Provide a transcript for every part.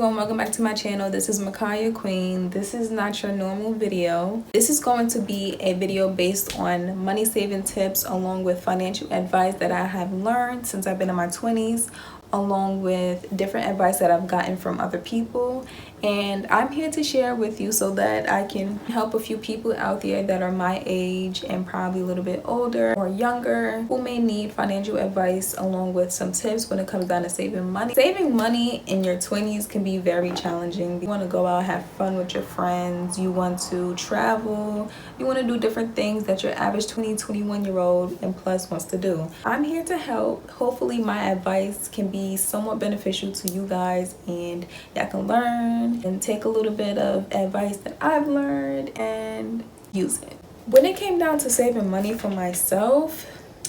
and welcome back to my channel. This is Makaya Queen. This is not your normal video. This is going to be a video based on money saving tips along with financial advice that I have learned since I've been in my 20s, along with different advice that I've gotten from other people. And I'm here to share with you so that I can help a few people out there that are my age and probably a little bit older or younger who may need financial advice along with some tips when it comes down to saving money. Saving money in your 20s can be very challenging. You want to go out, have fun with your friends, you want to travel, you want to do different things that your average 21-year-old and plus wants to do. I'm here to help. Hopefully my advice can be somewhat beneficial to you guys and y'all can learn and take a little bit of advice that I've learned and use it. When it came down to saving money for myself,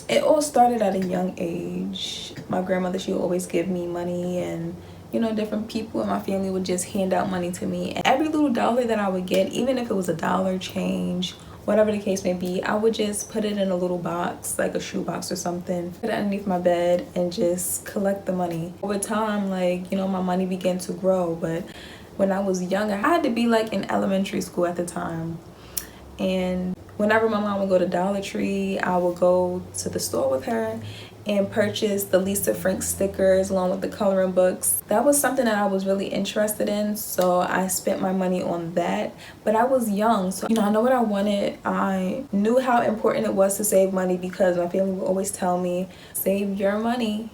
it all started at a young age. My grandmother, she would always give me money, and different people in my family would just hand out money to me. And every little dollar that I would get, even if it was a dollar change, whatever the case may be, I would just put it in a little box, like a shoe box or something, put it underneath my bed and just collect the money. Over time, my money began to grow. But when I was younger, I had to be like in elementary school at the time. And whenever my mom would go to Dollar Tree, I would go to the store with her and purchase the Lisa Frank stickers along with the coloring books. That was something that I was really interested in, so I spent my money on that. But I was young, so I know what I wanted. I knew how important it was to save money because my family would always tell me, save your money.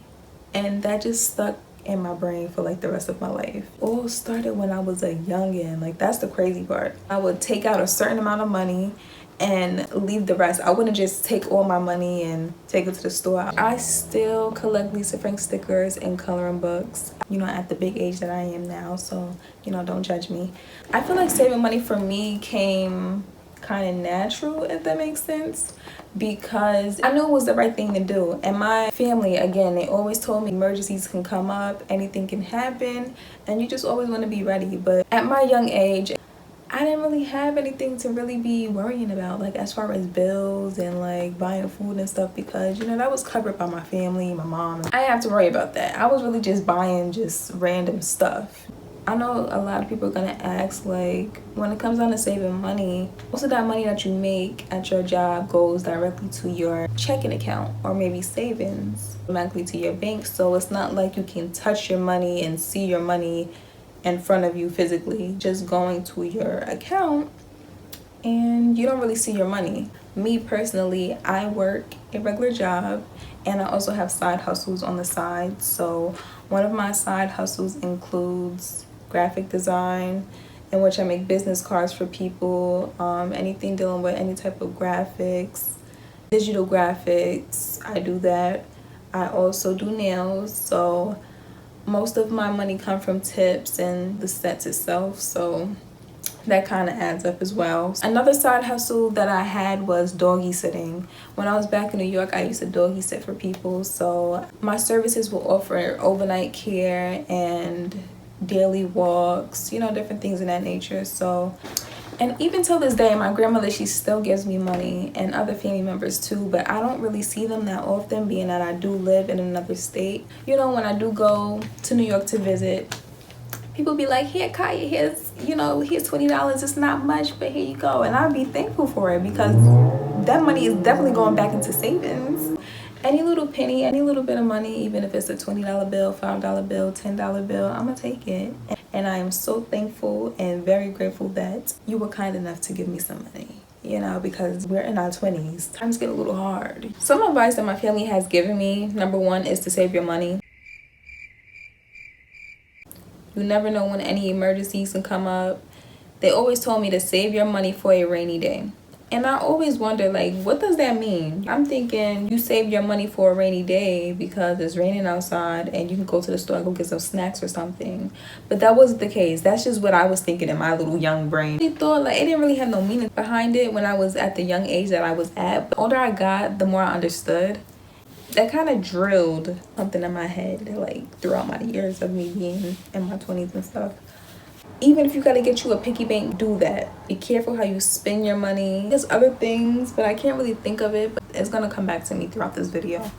And that just stuck in my brain for like the rest of my life. It all started when I was a youngin'. Like, that's the crazy part. I would take out a certain amount of money and leave the rest. I wouldn't just take all my money and take it to the store. I still collect Lisa Frank stickers and coloring books, at the big age that I am now, so don't judge me. I feel like saving money for me came kind of natural, if that makes sense, because I knew it was the right thing to do. And my family, again, they always told me emergencies can come up, anything can happen, and you just always want to be ready. But at my young age, I didn't really have anything to really be worrying about, like as far as bills and like buying food and stuff, because that was covered by my family, my mom. I didn't have to worry about that. I was really just buying just random stuff. I know a lot of people are gonna ask, like, when it comes down to saving money, most of that money that you make at your job goes directly to your checking account or maybe savings, automatically to your bank. So it's not like you can touch your money and see your money in front of you physically, just going to your account and you don't really see your money. Me personally, I work a regular job and I also have side hustles on the side. So one of my side hustles includes graphic design, in which I make business cards for people, anything dealing with any type of graphics, digital graphics, I do that. I also do nails, so most of my money comes from tips and the sets itself, so that kind of adds up as well. Another side hustle that I had was doggy sitting. When I was back in New York, I used to doggy sit for people, so my services will offer overnight care and daily walks, different things of that nature. So, and even till this day, my grandmother, she still gives me money, and other family members too, but I don't really see them that often, being that I do live in another state. When I do go to New York to visit, people be like, here, Kaya, here's $20. It's not much, but here you go. And I'll be thankful for it because that money is definitely going back into savings. Any little penny, any little bit of money, even if it's a $20 bill, $5 bill, $10 bill, I'm gonna take it. And I am so thankful and very grateful that you were kind enough to give me some money, because we're in our 20s. Times get a little hard. Some advice that my family has given me, number one, is to save your money. You never know when any emergencies can come up. They always told me to save your money for a rainy day. And I always wonder, like, what does that mean? I'm thinking you save your money for a rainy day because it's raining outside and you can go to the store and go get some snacks or something. But that wasn't the case. That's just what I was thinking in my little young brain. I thought, like, it didn't really have no meaning behind it when I was at the young age that I was at. But the older I got, the more I understood. That kind of drilled something in my head, like, throughout my years of me being in my 20s and stuff. Even if you gotta get you a piggy bank, do that. Be careful how you spend your money. There's other things, but I can't really think of it, but it's gonna come back to me throughout this video.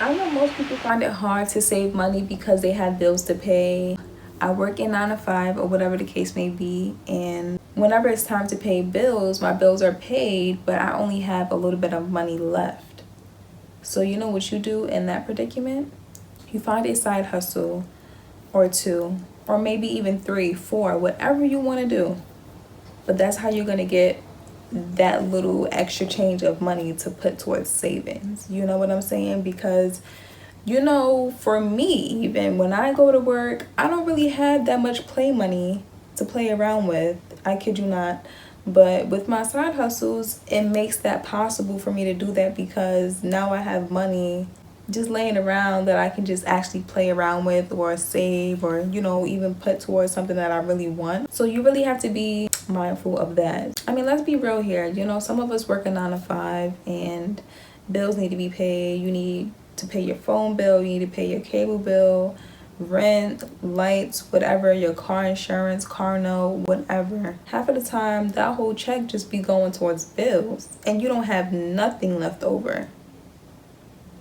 I know most people find it hard to save money because they have bills to pay. I work a 9 to 5 or whatever the case may be, and whenever it's time to pay bills, my bills are paid, but I only have a little bit of money left. So you know what you do in that predicament? You find a side hustle or two, or maybe even 3, 4, whatever you want to do. But that's how you're going to get that little extra change of money to put towards savings. You know what I'm saying? Because, you know, for me, even when I go to work, I don't really have that much play money to play around with. I kid you not. But with my side hustles, it makes that possible for me to do that, because now I have money just laying around that I can just actually play around with or save, or, you know, even put towards something that I really want. So you really have to be mindful of that. I mean, let's be real here. You know, some of us work a 9 to 5 and bills need to be paid. You need to pay your phone bill, you need to pay your cable bill, rent, lights, whatever, your car insurance, car note, whatever. Half of the time, that whole check just be going towards bills and you don't have nothing left over.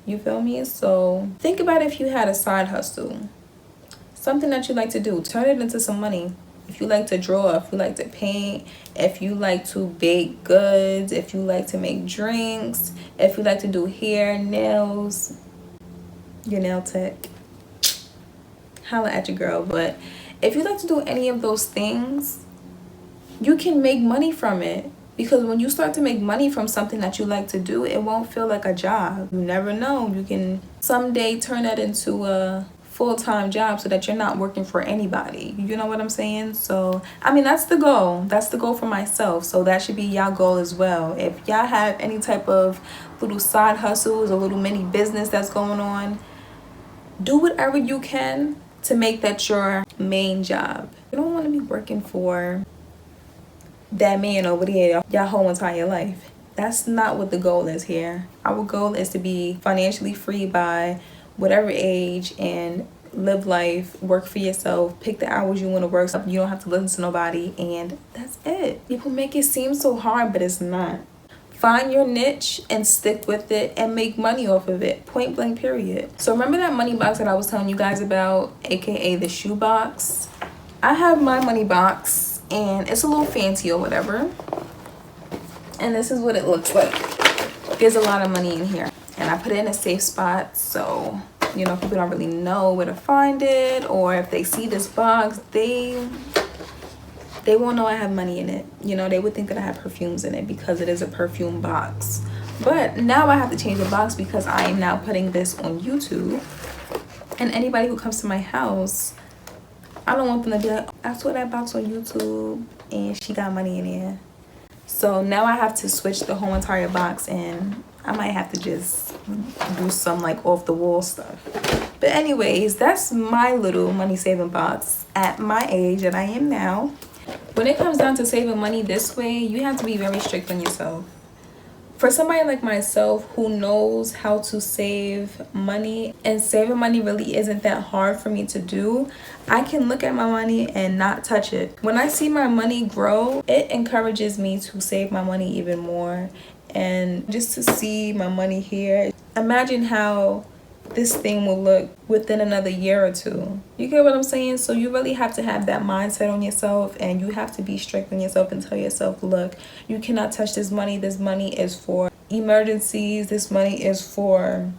You feel me? So think about if you had a side hustle, something that you like to do, turn it into some money. If you like to draw, if you like to paint, if you like to bake goods, if you like to make drinks, if you like to do hair, nails, your nail tech, holla at your girl. But if you like to do any of those things, you can make money from it. Because when you start to make money from something that you like to do, it won't feel like a job. You never know. You can someday turn that into a full-time job so that you're not working for anybody. You know what I'm saying? So, I mean, that's the goal. That's the goal for myself. So that should be y'all goal as well. If y'all have any type of little side hustles, a little mini business that's going on, do whatever you can to make that your main job. You don't want to be working for that man over there y'all whole entire life. That's not what the goal is here. Our goal is to be financially free by whatever age and live life, work for yourself, pick the hours you want to work so you don't have to listen to nobody, and that's it. People make it seem so hard, but it's not. Find your niche and stick with it and make money off of it. Point blank, period. So remember that money box that I was telling you guys about, aka the shoe box? I have my money box and it's a little fancy or whatever, and this is what it looks like. There's a lot of money in here, and I put it in a safe spot, so you know, people don't really know where to find it, or if they see this box, they won't know I have money in it. You know, they would think that I have perfumes in it because it is a perfume box. But now I have to change the box because I am now putting this on YouTube, and anybody who comes to my house, I don't want them to be like, I saw that box on YouTube and she got money in there. So now I have to switch the whole entire box, and I might have to just do some like off the wall stuff. But anyways, that's my little money saving box at my age that I am now. When it comes down to saving money this way, you have to be very strict on yourself. For somebody like myself who knows how to save money, and saving money really isn't that hard for me to do, I can look at my money and not touch it. When I see my money grow, it encourages me to save my money even more. And just to see my money here, imagine how this thing will look within another year or two. You get what I'm saying? So you really have to have that mindset on yourself, and you have to be strict on yourself and tell yourself, look, you cannot touch this money. This money is for emergencies. This money is for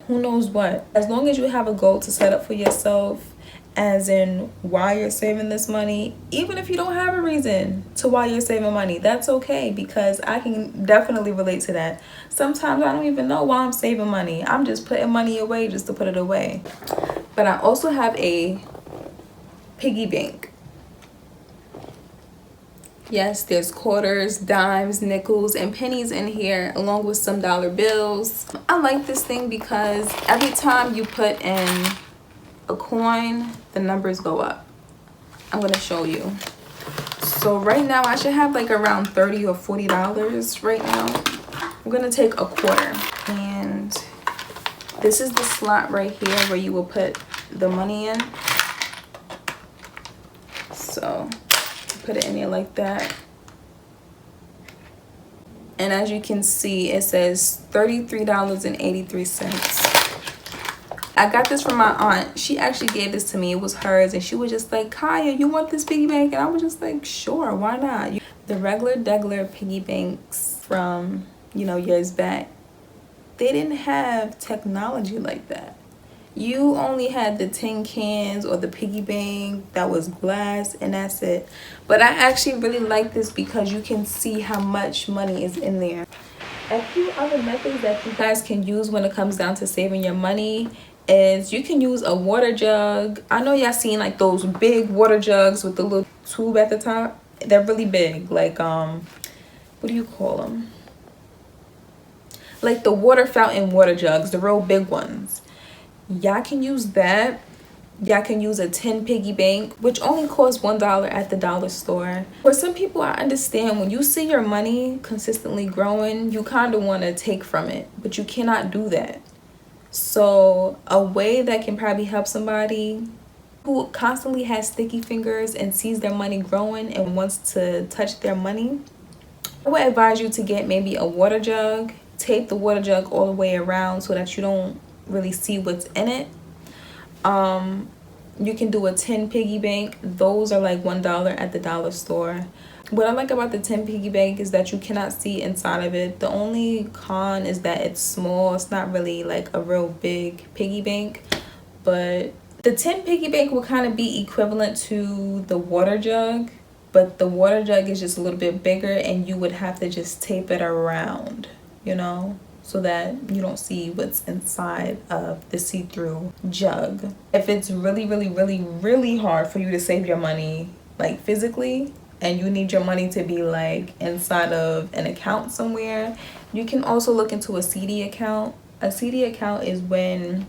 who knows what. As long as you have a goal to set up for yourself, as in why you're saving this money, even if you don't have a reason to why you're saving money, that's okay, because I can definitely relate to that. Sometimes I don't even know why I'm saving money. I'm just putting money away just to put it away. But I also have a piggy bank. Yes, there's quarters, dimes, nickels, and pennies in here, along with some dollar bills. I like this thing because every time you put in a coin, the numbers go up. I'm gonna show you. So right now I should have like around $30 or $40 right now. I'm gonna take a quarter, and this is the slot right here where you will put the money in. So put it in there like that, and as you can see, it says $33.83. I got this from my aunt. She actually gave this to me. It was hers, and she was just like, Kaya, you want this piggy bank? And I was just like, sure, why not? The regular piggy banks from, you know, years back, they didn't have technology like that. You only had the tin cans or the piggy bank that was glass, and that's it. But I actually really like this because you can see how much money is in there. A few other methods that you guys can use when it comes down to saving your money is you can use a water jug. I know y'all seen like those big water jugs with the little tube at the top. They're really big, like what do you call them? Like the water fountain water jugs, the real big ones. Y'all can use that. Y'all can use a tin piggy bank, which only costs $1 at the dollar store. For some people, I understand when you see your money consistently growing, you kind of want to take from it, but you cannot do that. So a way that can probably help somebody who constantly has sticky fingers and sees their money growing and wants to touch their money, I would advise you to get maybe a water jug. Tape the water jug all the way around so that you don't really see what's in it. You can do a tin piggy bank. Those are like $1 at the dollar store. What I like about the tin piggy bank is that you cannot see inside of it. The only con is that it's small. It's not really like a real big piggy bank, but the tin piggy bank will kind of be equivalent to the water jug, but the water jug is just a little bit bigger, and you would have to just tape it around, you know, so that you don't see what's inside of the see-through jug. If it's really hard for you to save your money, like physically, and you need your money to be like inside of an account somewhere, you can also look into a CD account. A CD account is when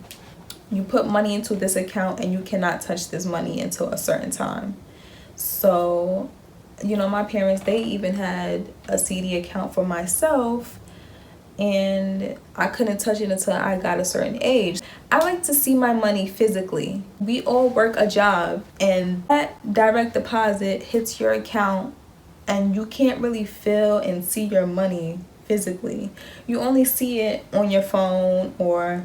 you put money into this account and you cannot touch this money until a certain time. So, you know, my parents, they even had a CD account for myself, and I couldn't touch it until I got a certain age. I like to see my money physically. We all work a job, and that direct deposit hits your account, and you can't really feel and see your money physically. You only see it on your phone or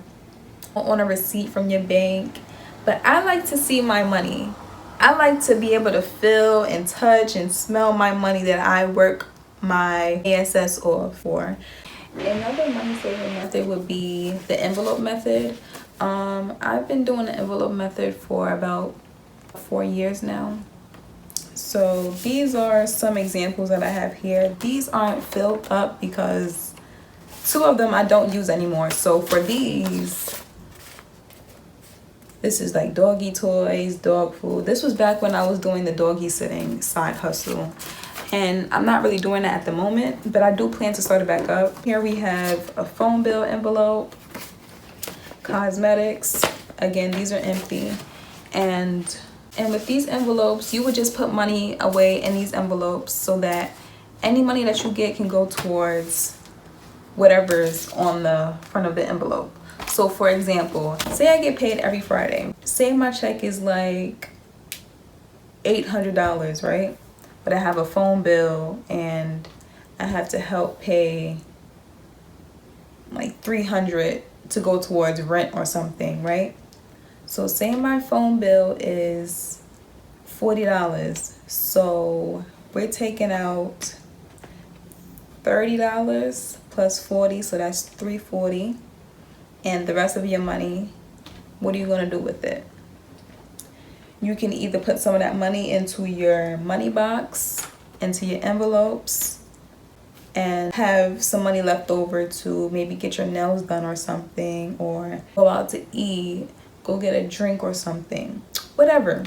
on a receipt from your bank. But I like to see my money. I like to be able to feel and touch and smell my money that I work my ASS off for. Another money saving method would be the envelope method. I've been doing the envelope method for about 4 years now. So these are some examples that I have here. These aren't filled up because 2 of them I don't use anymore. So for these, this is like doggy toys, dog food. This was back when I was doing the doggy sitting side hustle. And I'm not really doing that at the moment, but I do plan to start it back up. Here we have a phone bill envelope, cosmetics. Again, these are empty. And with these envelopes, you would just put money away in these envelopes so that any money that you get can go towards whatever's on the front of the envelope. So for example, say I get paid every Friday. Say my check is like $800, right? But I have a phone bill and I have to help pay like $300 to go towards rent or something, right? So say my phone bill is $40. So we're taking out $30 plus 40, so that's $340. And the rest of your money, what are you gonna do with it? You can either put some of that money into your money box, into your envelopes, and have some money left over to maybe get your nails done or something, or go out to eat, go get a drink or something, whatever.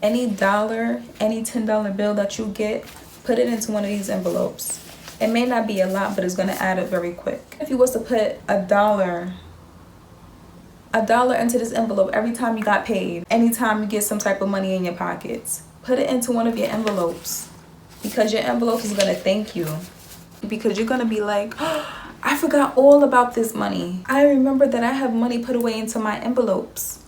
Any dollar, any $10 bill that you get, put it into one of these envelopes. It may not be a lot, but it's gonna add up very quick. If you was to put a dollar into this envelope every time you got paid, anytime you get some type of money in your pockets, put it into one of your envelopes, because your envelope is gonna thank you, because you're gonna be like, oh, I forgot all about this money. I remember that I have money put away into my envelopes.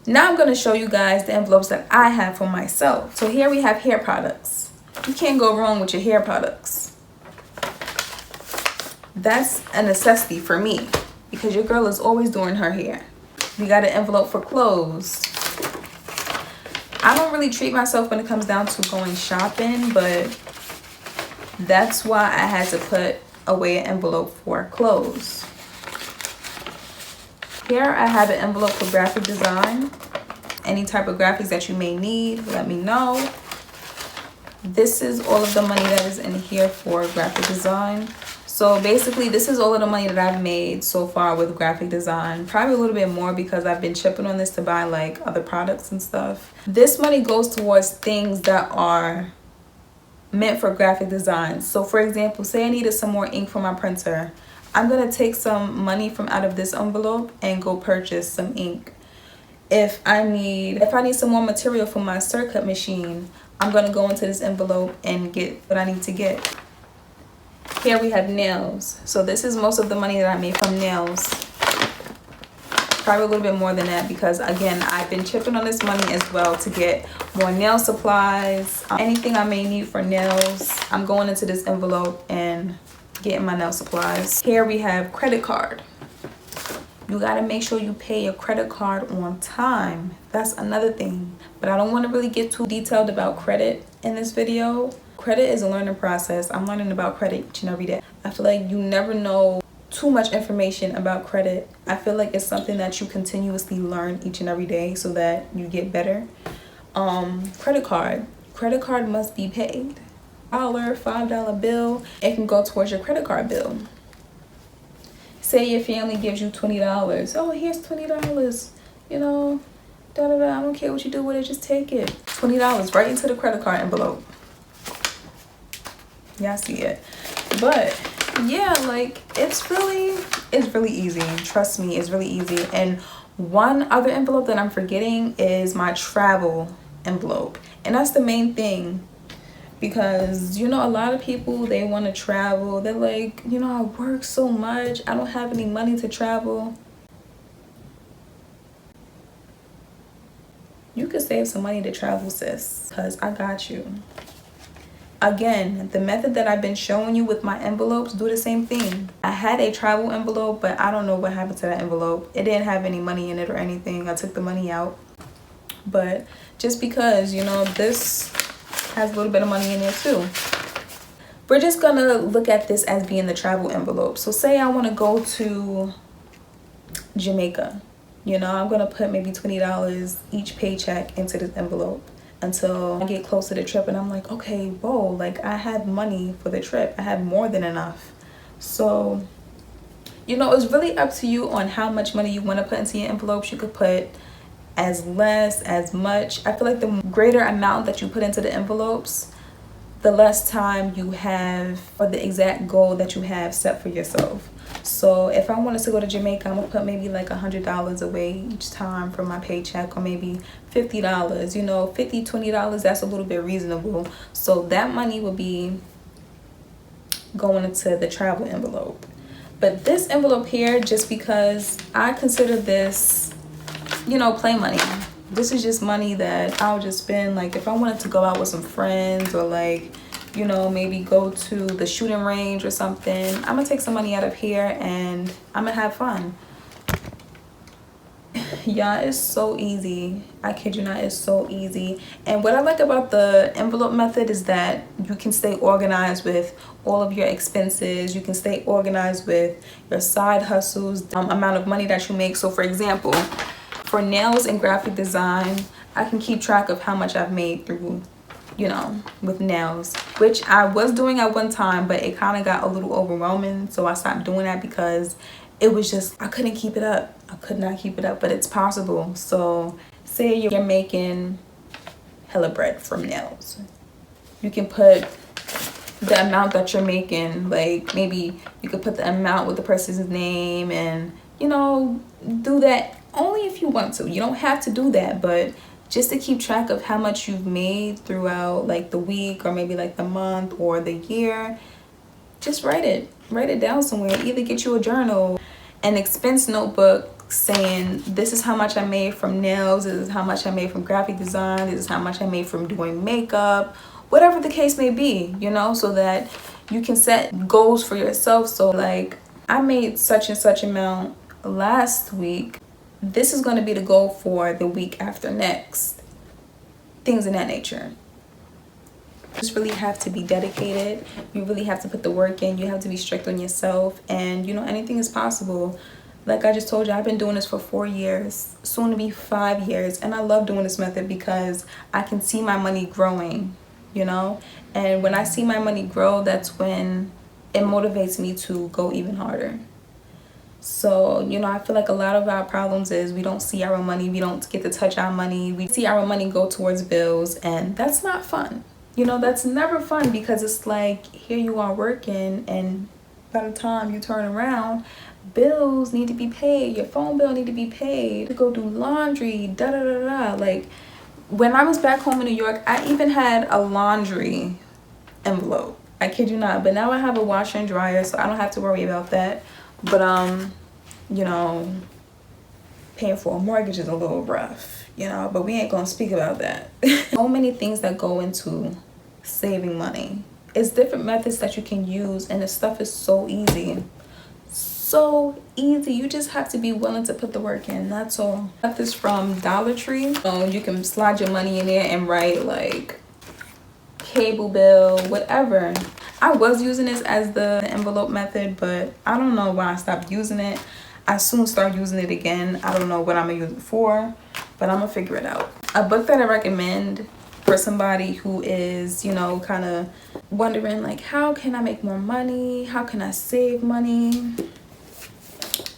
Now I'm gonna show you guys the envelopes that I have for myself. So here we have hair products. You can't go wrong with your hair products. That's a necessity for me. because your girl is always doing her hair. We got an envelope for clothes. I don't really treat myself when it comes down to going shopping, but that's why I had to put away an envelope for clothes. Here I have an envelope for graphic design. Any type of graphics that you may need, let me know. This is all of the money that is in here for graphic design. So basically, this is all of the money that I've made so far with graphic design. Probably a little bit more because I've been chipping on this to buy like other products and stuff. This money goes towards things that are meant for graphic design. So for example, say I needed some more ink for my printer. I'm gonna take some money from out of this envelope and go purchase some ink. If I need some more material for my Circut machine, I'm gonna go into this envelope and get what I need to get. Here we have nails. So this is most of the money that I made from nails. Probably a little bit more than that because again, I've been chipping on this money as well to get more nail supplies. Anything I may need for nails, I'm going into this envelope and getting my nail supplies. Here we have credit card. You gotta make sure you pay your credit card on time. That's another thing. But I don't want to really get too detailed about credit in this video. Credit is a learning process. I'm learning about credit each and every day. I feel like you never know too much information about credit. I feel like it's something that you continuously learn each and every day so that you get better. Credit card. Credit card must be paid. $5 bill, it can go towards your credit card bill. Say your family gives you $20. Oh, here's $20. You know, I don't care what you do with it, just take it. $20 right into the credit card envelope. Y'all see it. But yeah, like it's really easy. Trust me, it's really easy. And one other envelope that I'm forgetting is my travel envelope. And that's the main thing. Because, you know, a lot of people, they want to travel. They're like, you know, I work so much. I don't have any money to travel. You could save some money to travel, sis. Because I got you. Again, the method that I've been showing you with my envelopes, do the same thing. I had a travel envelope, but I don't know what happened to that envelope. It didn't have any money in it or anything. I took the money out. But just because, you know, this has a little bit of money in there too. We're just gonna look at this as being the travel envelope. So say I want to go to Jamaica, you know, I'm gonna put maybe $20 each paycheck into this envelope until I get close to the trip and I'm like, okay, whoa, like I had money for the trip. I had more than enough. So, you know, it's really up to you on how much money you want to put into your envelopes. You could put as less, as much. I feel like the greater amount that you put into the envelopes, the less time you have for the exact goal that you have set for yourself. So if I wanted to go to Jamaica, I'm gonna put maybe like $100 away each time from my paycheck, or maybe $50. You know, $50, $20, that's a little bit reasonable. So that money will be going into the travel envelope. But this envelope here, just because I consider this, you know, play money. This is just money that I'll just spend, like if I wanted to go out with some friends or like, you know, maybe go to the shooting range or something. I'm gonna take some money out of here and I'm gonna have fun. Yeah, it's so easy. I kid you not, it's so easy. And what I like about the envelope method is that you can stay organized with all of your expenses. You can stay organized with your side hustles, amount of money that you make. So for example, for nails and graphic design, I can keep track of how much I've made through, you know, with nails, which I was doing at one time, but it kind of got a little overwhelming. So I stopped doing that because it was just, I couldn't keep it up. I could not keep it up, but it's possible. So say you're making hella bread from nails. You can put the amount that you're making, like maybe you could put the amount with the person's name and, you know, do that only if you want to. You don't have to do that, but just to keep track of how much you've made throughout like the week or maybe like the month or the year, just write it down somewhere. Either get you a journal, an expense notebook saying this is how much I made from nails, this is how much I made from graphic design, this is how much I made from doing makeup, whatever the case may be, you know, so that you can set goals for yourself. So like I made such and such amount last week, this is going to be the goal for the week after next. Things in that nature. You just really have to be dedicated. You really have to put the work in. You have to be strict on yourself. And, you know, anything is possible. Like I just told you, I've been doing this for 4 years, soon to be 5 years. And I love doing this method because I can see my money growing, you know. And when I see my money grow, that's when it motivates me to go even harder. So, you know, I feel like a lot of our problems is we don't see our money. We don't get to touch our money. We see our money go towards bills, and that's not fun. You know, that's never fun, because it's like, here you are working, and by the time you turn around, bills need to be paid. Your phone bill need to be paid. To go do laundry, da da da da. Like, when I was back home in New York, I even had a laundry envelope. I kid you not. But now I have a washer and dryer, so I don't have to worry about that. But you know, paying for a mortgage is a little rough, you know, but we ain't gonna speak about that. So many things that go into saving money. It's different methods that you can use, and the stuff is so easy. So easy. You just have to be willing to put the work in, that's all. I got this from Dollar Tree. So you can slide your money in there and write like cable bill, whatever. I was using this as the envelope method, but I don't know why I stopped using it. I soon start using it again. I don't know what I'm gonna use it for, but I'm gonna figure it out. A book that I recommend for somebody who is, you know, kind of wondering like, how can I make more money? How can I save money?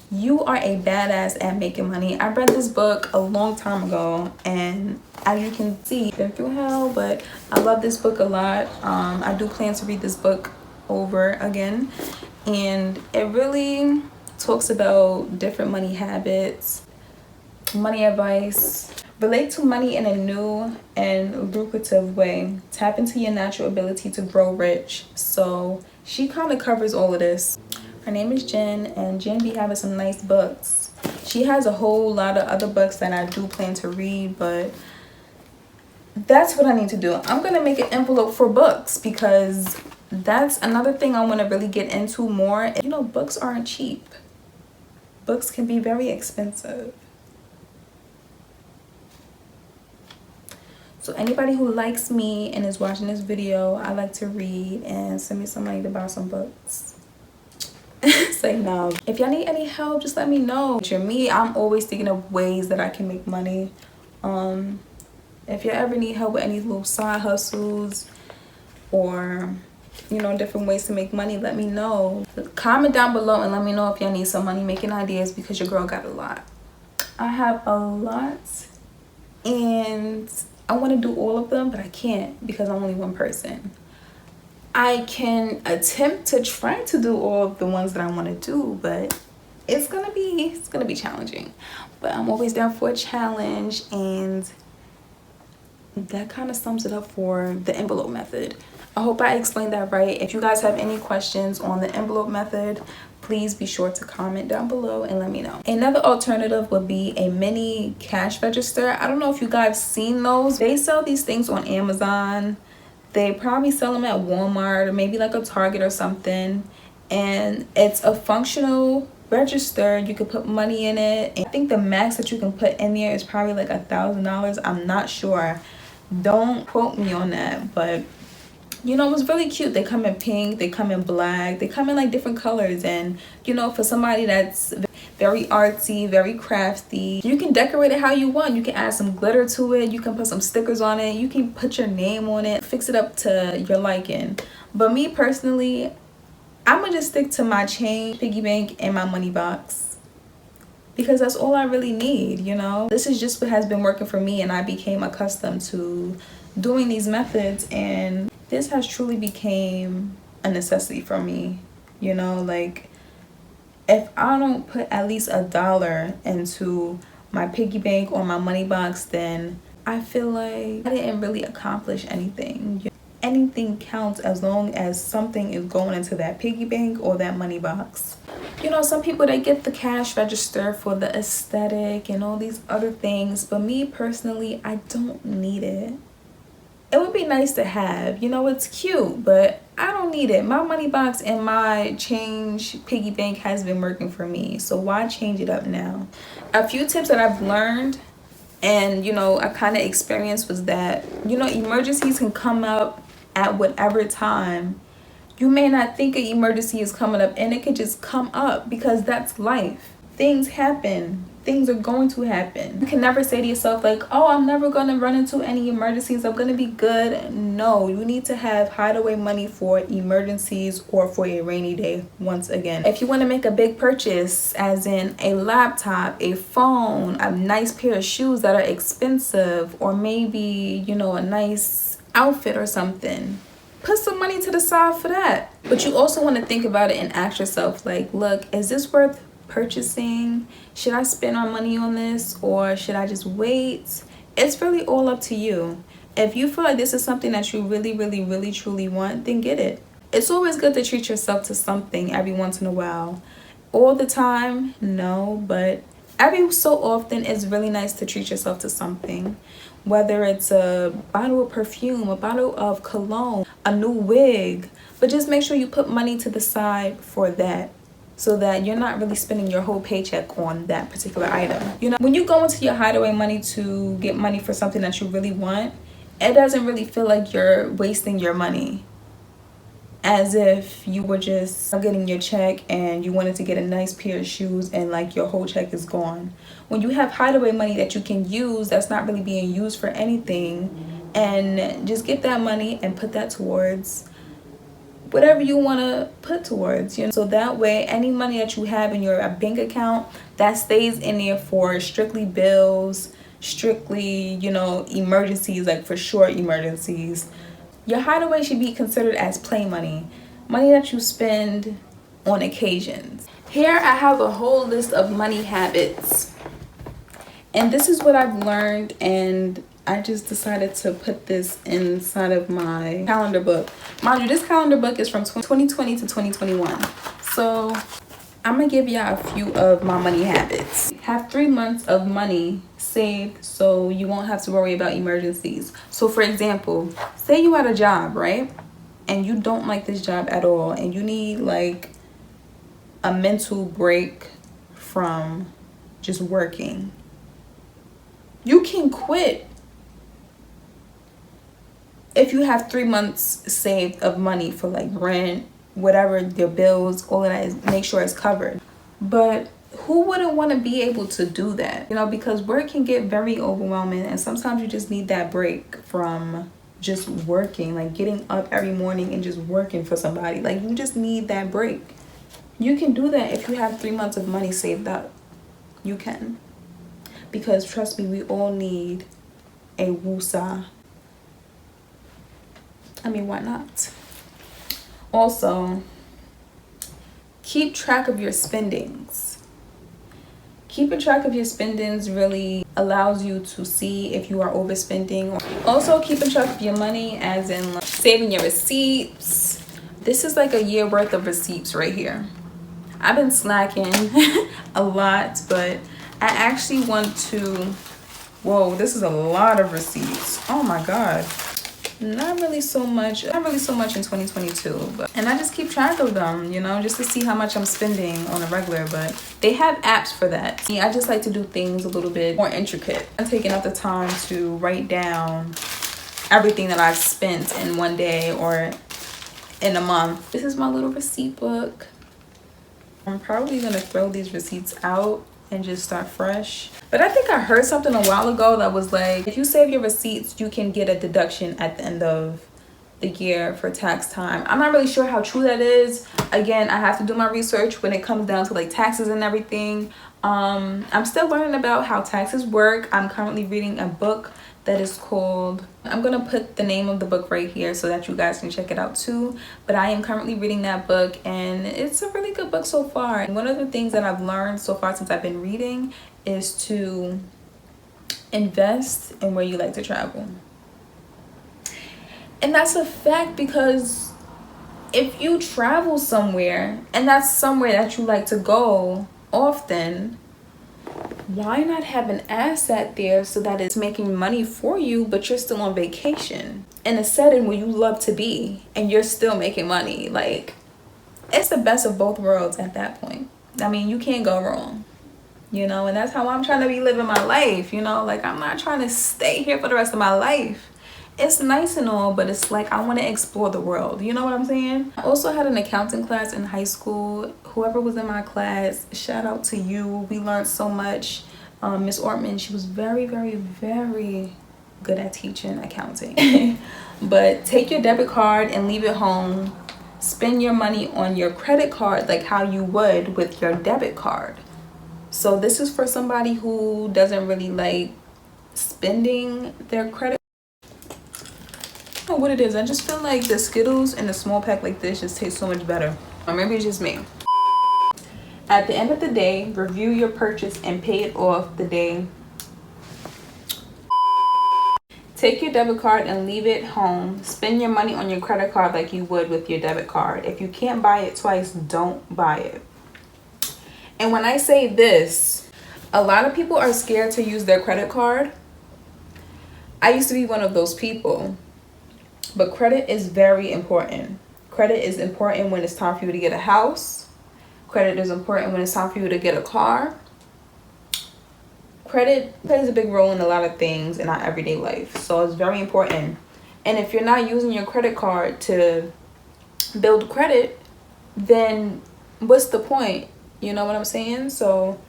You Are a Badass at Making Money. I read this book a long time ago, and as you can see, been through hell, but I love this book a lot. I do plan to read this book over again, and it really talks about different money habits, money advice. Relate to money in a new and lucrative way. Tap into your natural ability to grow rich. So she kind of covers all of this. Her name is Jen, and Jen be having some nice books. She has a whole lot of other books that I do plan to read, but that's what I need to do. I'm gonna make an envelope for books, because that's another thing I want to really get into more. You know, books aren't cheap. Books can be very expensive. So anybody who likes me and is watching this video, I like to read, and send me some money to buy some books. Say no. If y'all need any help, just let me know. If you're me, I'm always thinking of ways that I can make money. If you ever need help with any little side hustles, or you know, different ways to make money, let me know. Comment down below and let me know if y'all need some money making ideas, because your girl got a lot. I have a lot, and I want to do all of them, but I can't, because I'm only one person. I can attempt to try to do all of the ones that I want to do, but it's gonna be challenging. But I'm always down for a challenge, and that kind of sums it up for the envelope method. I hope I explained that right. If you guys have any questions on the envelope method, please be sure to comment down below and let me know. Another alternative would be a mini cash register. I don't know if you guys seen those. They sell these things on Amazon. They probably sell them at Walmart or maybe like a Target or something. And it's a functional register. You could put money in it. And I think the max that you can put in there is probably like $1,000. I'm not sure. Don't quote me on that, but you know, it was really cute. They come in pink, they come in black, they come in like different colors. And you know, for somebody that's very artsy, very crafty, you can decorate it how you want. You can add some glitter to it, you can put some stickers on it, you can put your name on it, fix it up to your liking. But me personally, I'm gonna just stick to my chain, piggy bank, and my money box, because that's all I really need. You know, this is just what has been working for me, and I became accustomed to doing these methods, and this has truly became a necessity for me. You know, like if I don't put at least $1 into my piggy bank or my money box, then I feel like I didn't really accomplish anything. Anything counts as long as something is going into that piggy bank or that money box. You know, some people, they get the cash register for the aesthetic and all these other things, but me personally, I don't need it. It would be nice to have, you know, it's cute, but I don't need it. My money box and my change piggy bank has been working for me, so why change it up now? A few tips that I've learned and, you know, I kind of experienced was that, you know, emergencies can come up at whatever time. You may not think an emergency is coming up, and it could just come up because that's life. Things happen. Things are going to happen. You can never say to yourself like, oh, I'm never going to run into any emergencies, I'm going to be good. No, you need to have hideaway money for emergencies or for a rainy day. Once again, if you want to make a big purchase, as in a laptop, a phone, a nice pair of shoes that are expensive, or maybe, you know, a nice outfit or something, put some money to the side for that. But you also want to think about it and ask yourself like, look, is this worth purchasing? Should I spend my money on this, or should I just wait? It's really all up to you. If you feel like this is something that you really truly want, then get it. It's always good to treat yourself to something every once in a while. All the time, no, but every so often it's really nice to treat yourself to something. Whether it's a bottle of perfume, a bottle of cologne, a new wig, but just make sure you put money to the side for that, so that you're not really spending your whole paycheck on that particular item. You know, when you go into your hideaway money to get money for something that you really want, it doesn't really feel like you're wasting your money, as if you were just getting your check and you wanted to get a nice pair of shoes and like your whole check is gone. When you have hideaway money that you can use, that's not really being used for anything, and just get that money and put that towards whatever you want to put towards, you know, so that way any money that you have in your bank account, that stays in there for strictly bills, strictly, you know, emergencies, like for sure emergencies. Your hideaway should be considered as play money, money that you spend on occasions. Here I have a whole list of money habits, and this is what I've learned, and I just decided to put this inside of my calendar book. Mind you, this calendar book is from 2020 to 2021. So I'm gonna give y'all a few of my money habits. Have 3 months of money saved so you won't have to worry about emergencies. So for example, say you at a job, right? And you don't like this job at all, and you need like a mental break from just working. You can quit if you have 3 months saved of money for like rent, whatever, your bills, all of that, is make sure it's covered. But who wouldn't want to be able to do that? You know, because work can get very overwhelming, and sometimes you just need that break from just working, like getting up every morning and just working for somebody. Like, you just need that break. You can do that if you have 3 months of money saved up. You can. Because trust me, we all need a woosah. I mean, why not? Also, keep track of your spendings. Keeping track of your spendings really allows you to see if you are overspending. Also, keeping track of your money, as in like saving your receipts. This is like a year worth of receipts right here. I've been slacking a lot, but I actually want to, whoa, this is a lot of receipts. Oh my God. Not really so much in 2022, but, and I just keep track of them, you know, just to see how much I'm spending on a regular. But they have apps for that. I just like to do things a little bit more intricate. I'm taking up the time to write down everything that I've spent in one day or in a month. This is my little receipt book. I'm probably gonna throw these receipts out and just start fresh. But I think I heard something a while ago that was like, if you save your receipts, you can get a deduction at the end of the year for tax time. I'm not really sure how true that is. Again, I have to do my research when it comes down to like taxes and everything. I'm still learning about how taxes work. I'm currently reading a book that is called, I'm gonna put the name of the book right here so that you guys can check it out too. But I am currently reading that book, and it's a really good book so far. And one of the things that I've learned so far since I've been reading is to invest in where you like to travel. And that's a fact, because if you travel somewhere and that's somewhere that you like to go often, Why not have an asset there so that it's making money for you, but you're still on vacation in a setting where you love to be and you're still making money? Like, it's the best of both worlds at that point. I mean, you can't go wrong, you know, and that's how I'm trying to be living my life, you know, like I'm not trying to stay here for the rest of my life. It's nice and all, but it's like I want to explore the world, you know what I'm saying? I also had an accounting class in high school. Whoever was in my class, shout out to you. We learned so much. Miss Ortman, she was very, very, very good at teaching accounting. But take your debit card and leave it home. Spend your money on your credit card like how you would with your debit card. So this is for somebody who doesn't really like spending their credit. I don't know what it is. I just feel like the Skittles in a small pack like this just taste so much better. Or maybe it's just me. At the end of the day, review your purchase and pay it off the day. Take your debit card and leave it home. Spend your money on your credit card like you would with your debit card. If you can't buy it twice, don't buy it. And when I say this, a lot of people are scared to use their credit card. I used to be one of those people. But credit is very important. Credit is important when it's time for you to get a house. Credit is important when it's time for you to get a car. Credit plays a big role in a lot of things in our everyday life. So it's very important. And if you're not using your credit card to build credit, then what's the point? You know what I'm saying? So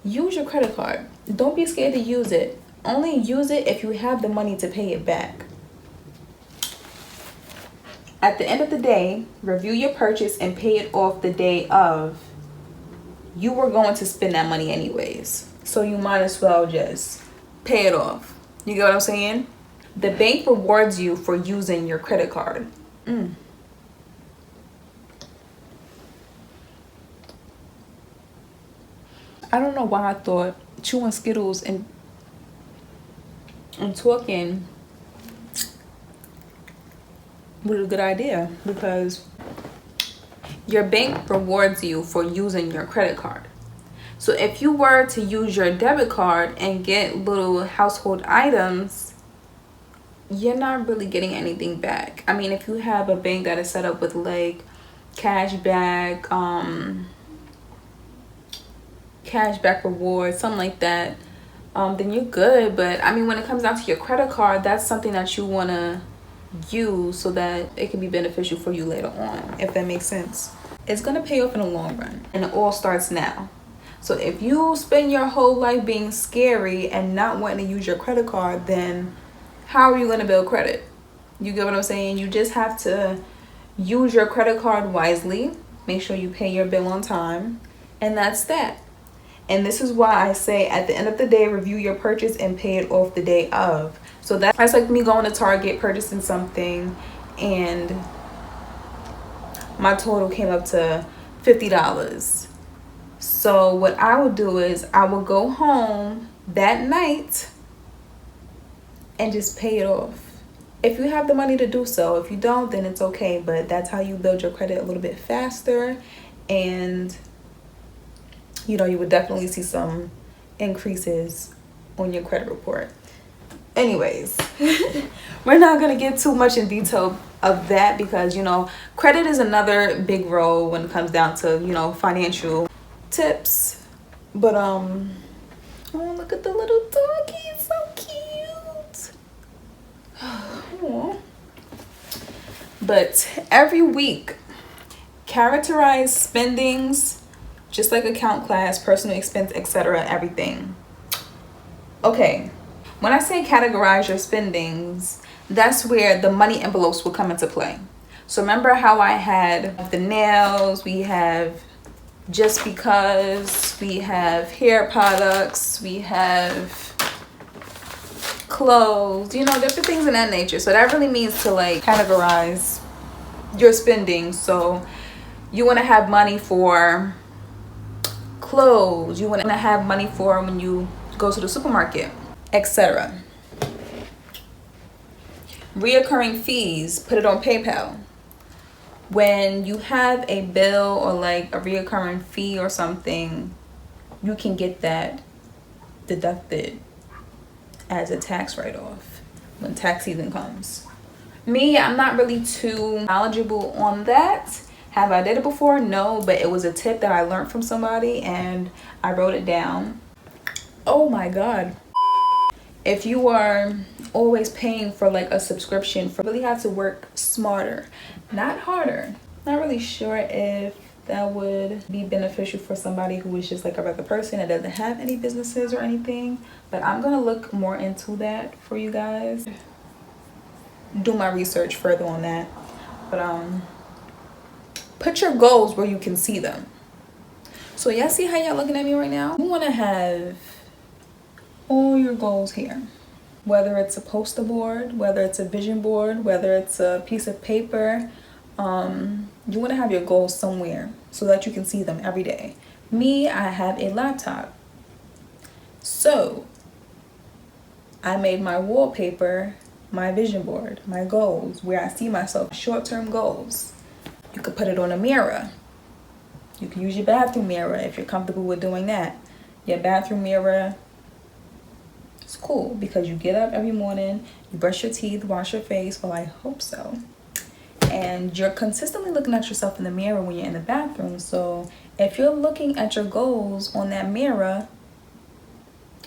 use your credit card. Don't be scared to use it. Only use it if you have the money to pay it back. At the end of the day, review your purchase and pay it off the day of. You were going to spend that money anyways. So you might as well just pay it off. You get what I'm saying? The bank rewards you for using your credit card. I don't know why I thought chewing Skittles and talking was a good idea, because your bank rewards you for using your credit card. So if you were to use your debit card and get little household items, you're not really getting anything back. I mean, if you have a bank that is set up with like cashback rewards, something like that, then you're good. But I mean, when it comes down to your credit card, that's something that you want to use so that it can be beneficial for you later on, if that makes sense. It's going to pay off in the long run, and it all starts now. So if you spend your whole life being scary and not wanting to use your credit card, then how are you going to build credit? You get what I'm saying? You just have to use your credit card wisely. Make sure you pay your bill on time, and that's that. And this is why I say at the end of the day, review your purchase and pay it off the day of. So that's like me going to Target, purchasing something, and my total came up to $50. So what I would do is I would go home that night and just pay it off. If you have the money to do so. If you don't, then it's okay. But that's how you build your credit a little bit faster. And, you know, you would definitely see some increases on your credit report. Anyways, we're not going to get too much in detail of that because, you know, credit is another big role when it comes down to, you know, financial tips. But oh, look at the little doggy, it's so cute. Aww. But every week, characterize spendings just like account class, personal expense, etc., everything. Okay, when I say categorize your spendings, that's where the money envelopes will come into play. So remember how I had the nails, we have Just Because, we have hair products, we have clothes, you know, different things in that nature. So that really means to like categorize your spending. So you want to have money for clothes, you want to have money for when you go to the supermarket, etc. Reoccurring fees, put it on PayPal. When you have a bill or like a reoccurring fee or something, you can get that deducted as a tax write-off when tax season comes. Me, I'm not really too knowledgeable on that. Have I did it before? No, but it was a tip that I learned from somebody and I wrote it down. Oh my God. If you are always paying for like a subscription, you really have to work smarter, not harder. Not really sure if that would be beneficial for somebody who is just like a regular person that doesn't have any businesses or anything, but I'm gonna look more into that for you guys. Do my research further on that. But put your goals where you can see them. So y'all see how y'all looking at me right now? You want to have all your goals here, whether it's a poster board, whether it's a vision board, whether it's a piece of paper. You want to have your goals somewhere so that you can see them every day. Me, I have a laptop, so I made my wallpaper my vision board, my goals, where I see myself, short-term goals. You could put it on a mirror. You can use your bathroom mirror if you're comfortable with doing that. Your bathroom mirror is cool because you get up every morning, you brush your teeth, wash your face, well, I hope so. And you're consistently looking at yourself in the mirror when you're in the bathroom. So if you're looking at your goals on that mirror,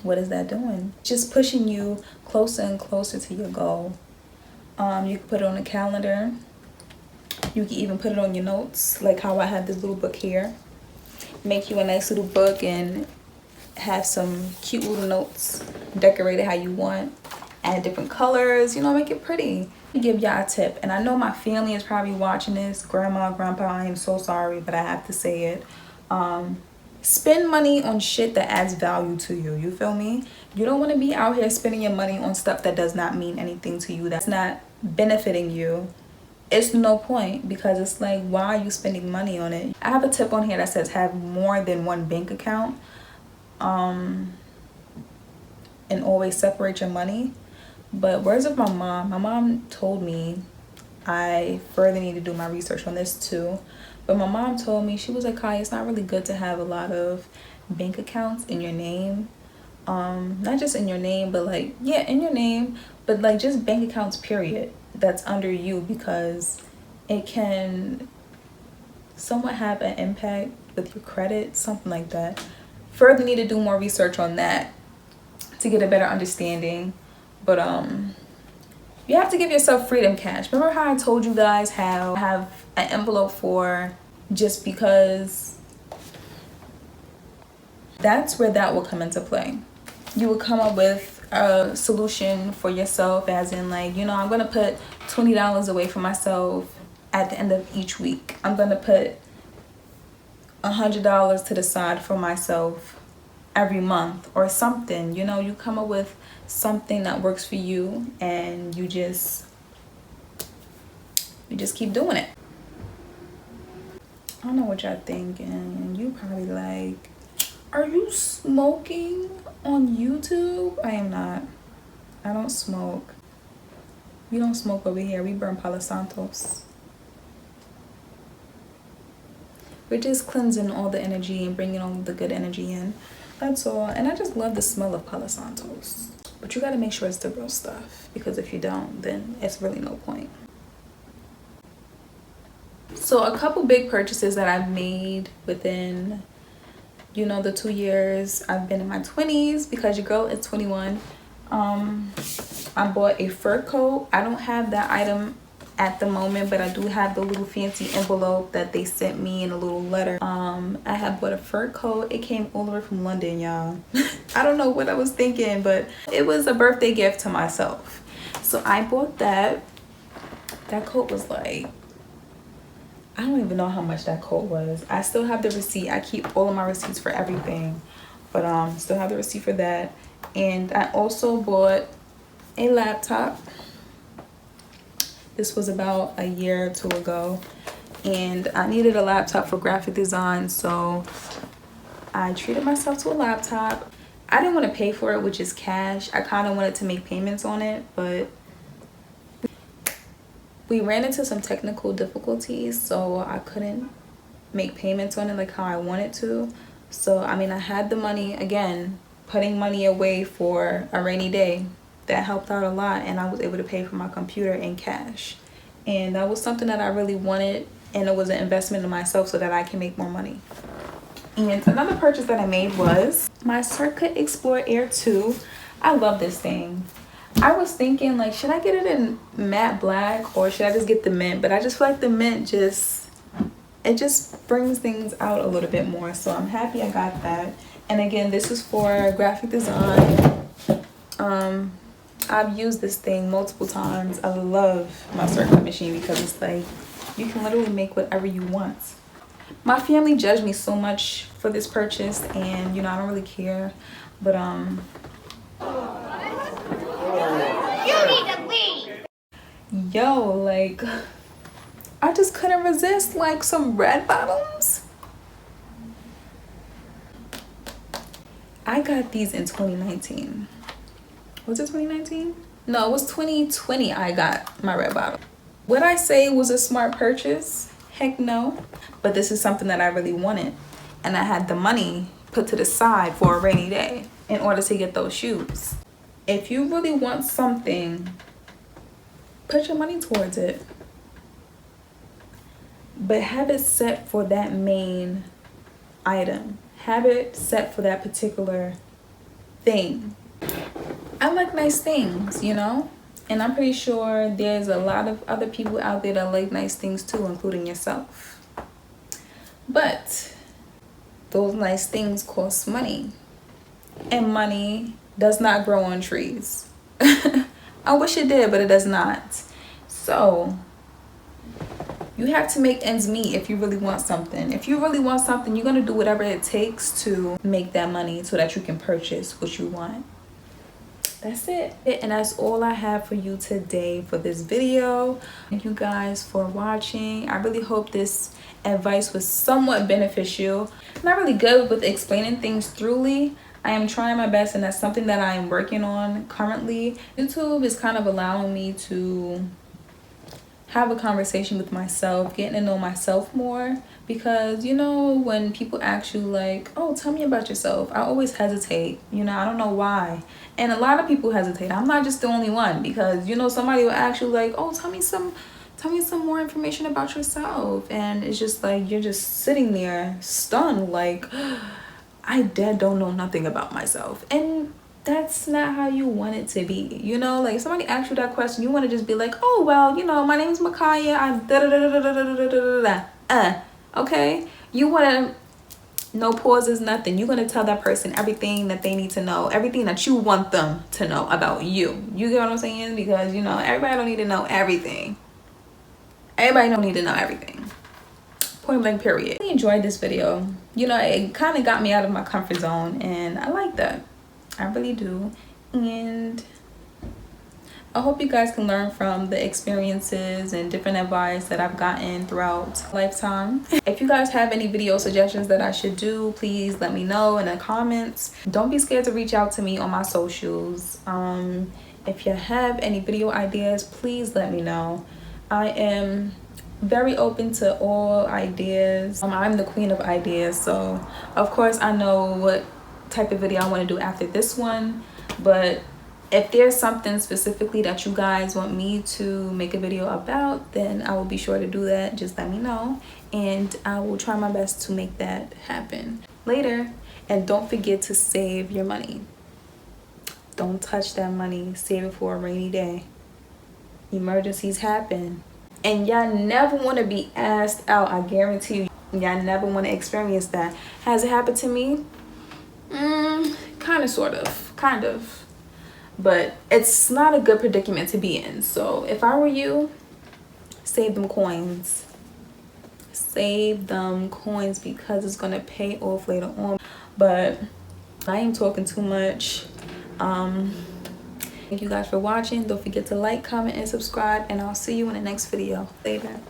what is that doing? Just pushing you closer and closer to your goal. You can put it on a calendar. You can even put it on your notes, like how I have this little book here. Make you a nice little book and have some cute little notes. Decorate it how you want. Add different colors, you know, make it pretty. I'll give y'all a tip, and I know my family is probably watching this. Grandma, grandpa, I am so sorry, but I have to say it. Spend money on shit that adds value to you. You feel me? You don't want to be out here spending your money on stuff that does not mean anything to you, that's not benefiting you. It's no point, because it's like, why are you spending money on it? I have a tip on here that says have more than one bank account, and always separate your money. But words of my mom told me, I further need to do my research on this too, but my mom told me, she was like, Kai, it's not really good to have a lot of bank accounts in your name. Not just in your name, but like, yeah, in your name, but like just bank accounts period that's under you, because it can somewhat have an impact with your credit, something like that. Further need to do more research on that to get a better understanding. But you have to give yourself freedom cash. Remember how I told you guys how I have an envelope for just because? That's where that will come into play. You will come up with a solution for yourself, as in like, you know, I'm gonna put $20 away for myself at the end of each week. I'm gonna put $100 to the side for myself every month or something. You know, you come up with something that works for you, and you just keep doing it. I don't know what y'all thinking. You probably like, are you smoking on YouTube? I am not. I don't smoke. We don't smoke over here. We burn Palo Santos. We're just cleansing all the energy and bringing all the good energy in. That's all. And I just love the smell of Palo Santos. But you gotta make sure it's the real stuff, because if you don't, then it's really no point. So a couple big purchases that I've made within, you know, the 2 years I've been in my 20s, because your girl is 21. I bought a fur coat. I don't have that item at the moment, but I do have the little fancy envelope that they sent me in a little letter. I have bought a fur coat. It came all the way from London, y'all. I don't know what I was thinking, but it was a birthday gift to myself. So I bought that. That coat was like, I don't even know how much that coat was. I still have the receipt. I keep all of my receipts for everything, but still have the receipt for that. And I also bought a laptop. This was about a year or two ago, and I needed a laptop for graphic design, so I treated myself to a laptop. I didn't want to pay for it, which is cash. I kind of wanted to make payments on it, but we ran into some technical difficulties, so I couldn't make payments on it like how I wanted to. So I mean, I had the money, again, putting money away for a rainy day. That helped out a lot, and I was able to pay for my computer in cash. And that was something that I really wanted, and it was an investment in myself so that I can make more money. And another purchase that I made was my Circa Explorer Air 2. I love this thing. I was thinking, like, should I get it in matte black or should I just get the mint? But I just feel like the mint it just brings things out a little bit more. So I'm happy I got that. And again, this is for graphic design. I've used this thing multiple times. I love my Circa machine because it's like you can literally make whatever you want. My family judged me so much for this purchase, and you know, I don't really care. But you need to leave. Yo, like, I just couldn't resist like some red bottoms. I got these in 2019. Was it 2019? No, it was 2020 I got my red bottom. Would I say it was a smart purchase? Heck no. But this is something that I really wanted. And I had the money put to the side for a rainy day in order to get those shoes. If you really want something, put your money towards it. But have it set for that main item. Have it set for that particular thing. I like nice things, you know? And I'm pretty sure there's a lot of other people out there that like nice things too, including yourself. But those nice things cost money. And money does not grow on trees. I wish it did, but it does not. So you have to make ends meet if you really want something. If you really want something, you're going to do whatever it takes to make that money so that you can purchase what you want. That's it. And that's all I have for you today for this video. Thank you guys for watching. I really hope this advice was somewhat beneficial. I'm not really good with explaining things thoroughly. I am trying my best, and that's something that I am working on currently. YouTube is kind of allowing me to have a conversation with myself, getting to know myself more, because you know, when people ask you like, oh, tell me about yourself, I always hesitate. You know, I don't know why. And a lot of people hesitate. I'm not just the only one, because you know, somebody will ask you like, oh, tell me some more information about yourself, and it's just like you're just sitting there stunned like, I don't know nothing about myself. And that's not how you want it to be. You know, like if somebody asks you that question, you want to just be like, oh, well, you know, my name is Makaya, I okay? You want to, no pauses, nothing. You're going to tell that person everything that they need to know, everything that you want them to know about you. You get what I'm saying? Because, you know, everybody don't need to know everything. Everybody don't need to know everything. Point blank, period. I really enjoyed this video. You know, it kind of got me out of my comfort zone, and I like that. I really do. And I hope you guys can learn from the experiences and different advice that I've gotten throughout lifetime. If you guys have any video suggestions that I should do, please let me know in the comments. Don't be scared to reach out to me on my socials. If you have any video ideas, please let me know. I am very open to all ideas. I'm the queen of ideas, so of course I know what type of video I want to do after this one. But if there's something specifically that you guys want me to make a video about, then I will be sure to do that. Just let me know, and I will try my best to make that happen later. And don't forget to save your money. Don't touch that money. Save it for a rainy day. Emergencies happen, and y'all never want to be asked out. I guarantee you, y'all never want to experience that. Has it happened to me? Kind of, but it's not a good predicament to be in. So if I were you, save them coins. Save them coins, because it's gonna pay off later on. But I ain't talking too much. Thank you guys for watching. Don't forget to like, comment, and subscribe, and I'll see you in the next video. Later.